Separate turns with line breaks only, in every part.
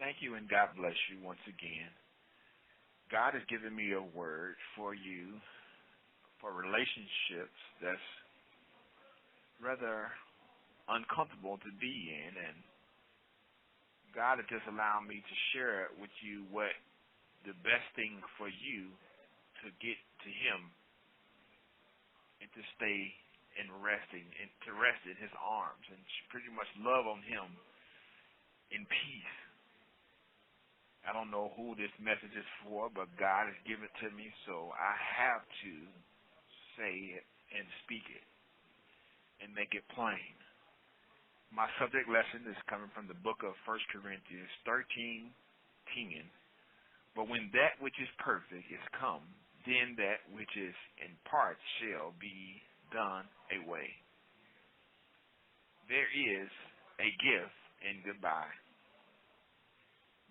Thank you and God bless you once again. God has given me a word for you for relationships that's rather uncomfortable to be in, and God has just allowed me to share with you what the best thing for you to get to Him and to stay and to rest in His arms and pretty much love on Him in peace. I don't know who this message is for, but God has given it to me, so I have to say it and speak it and make it plain. My subject lesson is coming from the book of 1 Corinthians 13:10. But when that which is perfect is come, then that which is in part shall be done away. There is a gift in goodbye.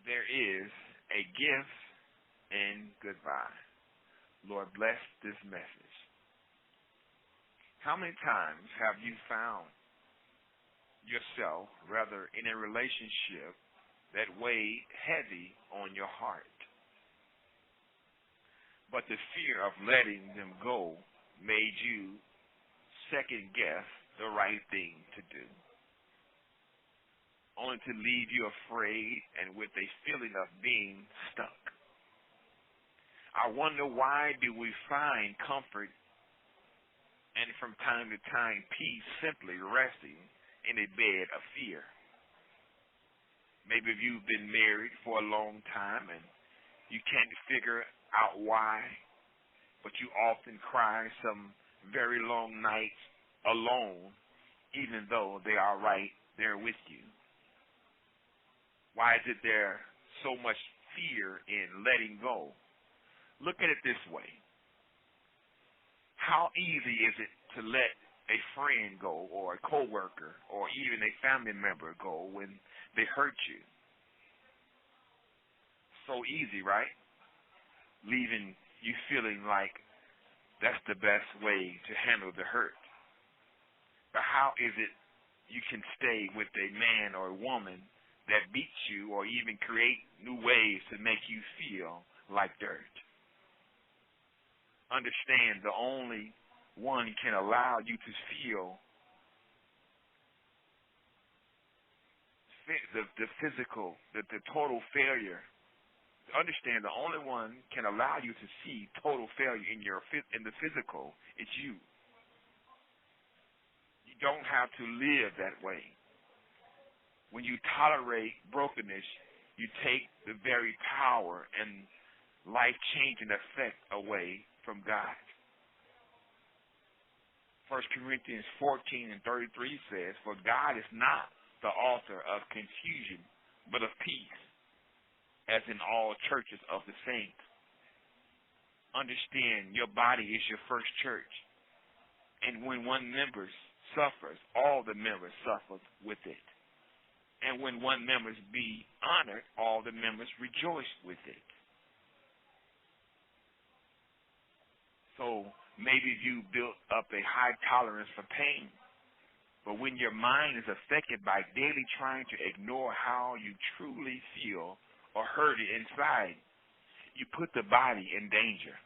There is a gift in goodbye. Lord, bless this message. How many times have you found yourself, rather, in a relationship that weighed heavy on your heart? But the fear of letting them go made you second guess the right thing to do, only to leave you afraid and with a feeling of being stuck. I wonder, why do we find comfort and from time to time peace simply resting in a bed of fear? Maybe if you've been married for a long time and you can't figure out why, but you often cry some very long nights alone, even though they are right there with you. Why is it there so much fear in letting go? Look at it this way. How easy is it to let a friend go, or a coworker, or even a family member go when they hurt you? So easy, right? Leaving you feeling like that's the best way to handle the hurt. But how is it you can stay with a man or a woman that beats you, or even create new ways to make you feel like dirt? Understand, the only one can allow you to feel the physical, the total failure. Understand, the only one can allow you to see total failure in the physical. It's you. You don't have to live that way. When you tolerate brokenness, you take the very power and life-changing effect away from God. 1 Corinthians 14:33 says, "For God is not the author of confusion, but of peace, as in all churches of the saints." Understand, your body is your first church. And when one member suffers, all the members suffer with it. And when one member be honored, all the members rejoice with it. So maybe you built up a high tolerance for pain, but when your mind is affected by daily trying to ignore how you truly feel or hurt it inside, you put the body in danger.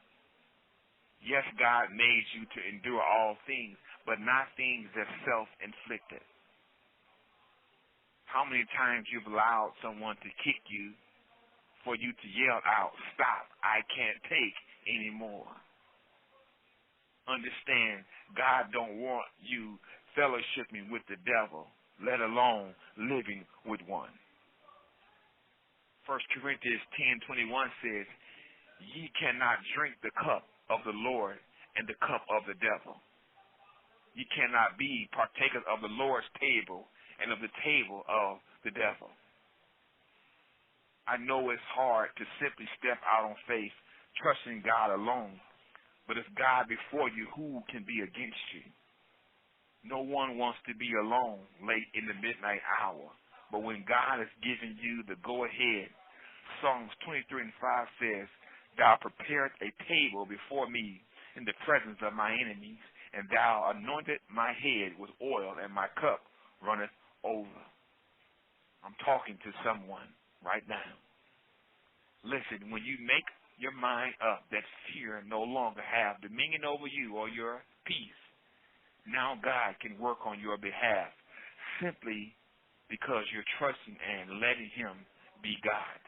Yes, God made you to endure all things, but not things that self-inflicted. How many times you've allowed someone to kick you for you to yell out, "Stop, I can't take anymore"? Understand, God don't want you fellowshipping with the devil, let alone living with one. 1 Corinthians 10:21 says, "Ye cannot drink the cup of the Lord and the cup of the devil. Ye cannot be partakers of the Lord's table and of the table of the devil." I know it's hard to simply step out on faith, trusting God alone. But if God before you, who can be against you? No one wants to be alone late in the midnight hour. But when God has given you the go-ahead, Psalms 23:5 says, "Thou preparest a table before me in the presence of my enemies, and thou anointed my head with oil, and my cup runneth over." I'm talking to someone. right now. Listen, when you make your mind up that fear no longer have dominion over you or your peace, now God can work on your behalf simply because you're trusting and letting him be God.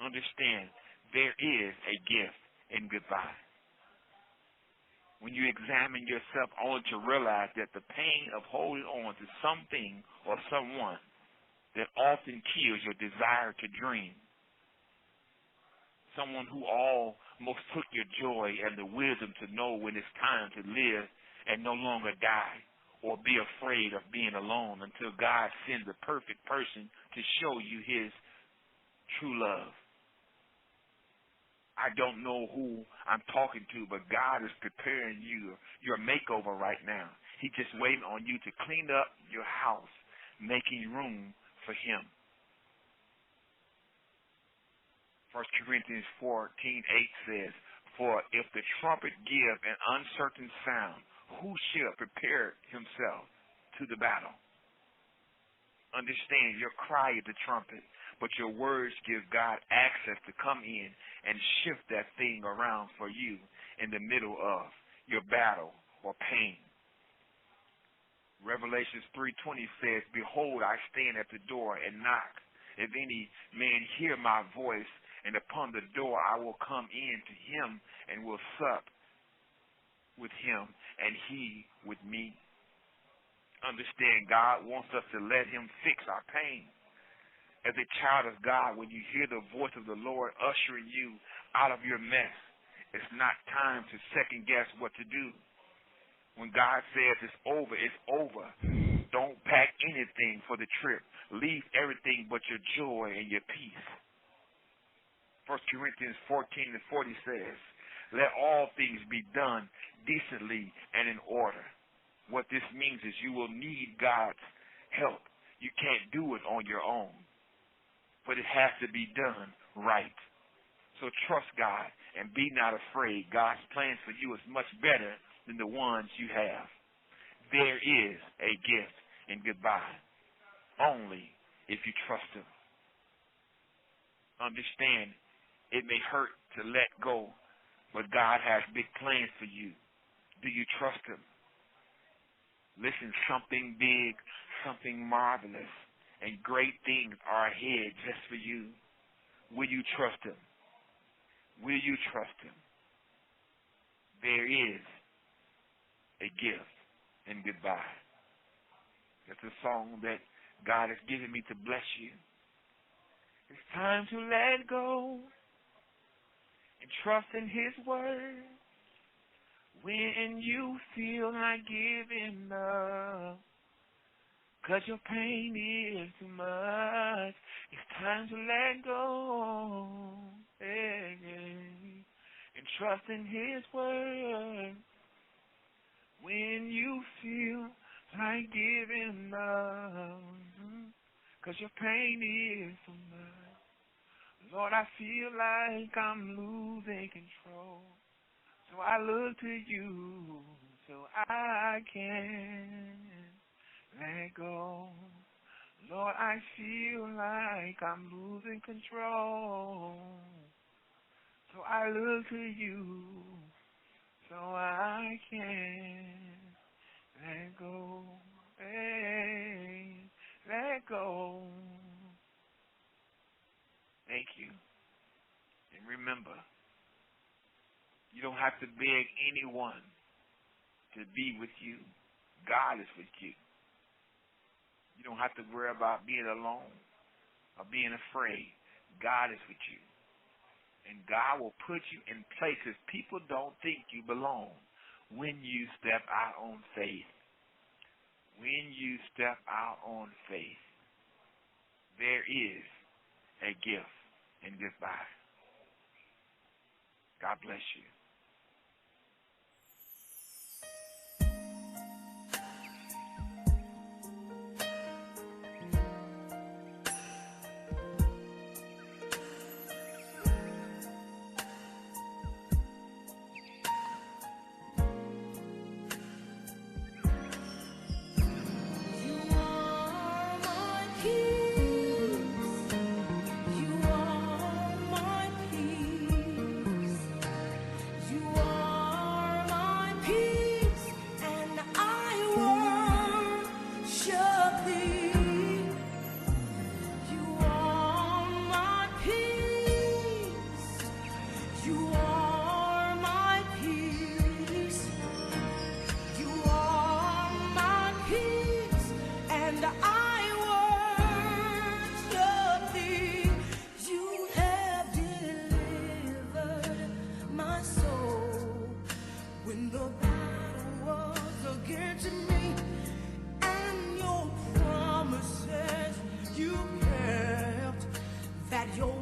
Understand, there is a gift in goodbye. When you examine yourself only to realize that the pain of holding on to something or someone that often kills your desire to dream, someone who almost took your joy and the wisdom to know when it's time to live and no longer die or be afraid of being alone until God sends the perfect person to show you his true love. I don't know who I'm talking to, but God is preparing you, your makeover right now. He's just waiting on you to clean up your house, making room for him. 1 Corinthians 14:8 says, "For if the trumpet give an uncertain sound, who shall prepare himself to the battle?" Understand, your cry is the trumpet, but your words give God access to come in and shift that thing around for you in the middle of your battle or pain. Revelations 3:20 says, "Behold, I stand at the door and knock. If any man hear my voice, and upon the door I will come in to him and will sup with him and he with me." Understand, God wants us to let him fix our pain. As a child of God, when you hear the voice of the Lord ushering you out of your mess, it's not time to second guess what to do. When God says it's over, it's over. Don't pack anything for the trip. Leave everything but your joy and your peace. 1 Corinthians 14:40 says, "Let all things be done decently and in order." What this means is you will need God's help. You can't do it on your own, but it has to be done right. So trust God and be not afraid. God's plans for you is much better than the ones you have. There is a gift in goodbye, only if you trust him. Understand, it may hurt to let go, but God has big plans for you. Do you trust him? Listen, something big, something marvelous, and great things are ahead just for you. Will you trust him? Will you trust him? There is a gift in goodbye. That's a song that God has given me to bless you. It's time to let go and trust in his word. When you feel like giving up, 'cause your pain is too much, it's time to let go, and trust in his word. When you feel like giving up, 'cause your pain is too much, Lord, I feel like I'm losing control. So I look to you so I can let go. Lord, I feel like I'm losing control. So I look to you so I can let go. Hey, let go. Thank you. And remember, you don't have to beg anyone to be with you. God is with you. You don't have to worry about being alone or being afraid. God is with you. And God will put you in places people don't think you belong when you step out on faith. When you step out on faith, there is a gift in goodbye. God bless you.
the battle was against me, and your promises you kept, that your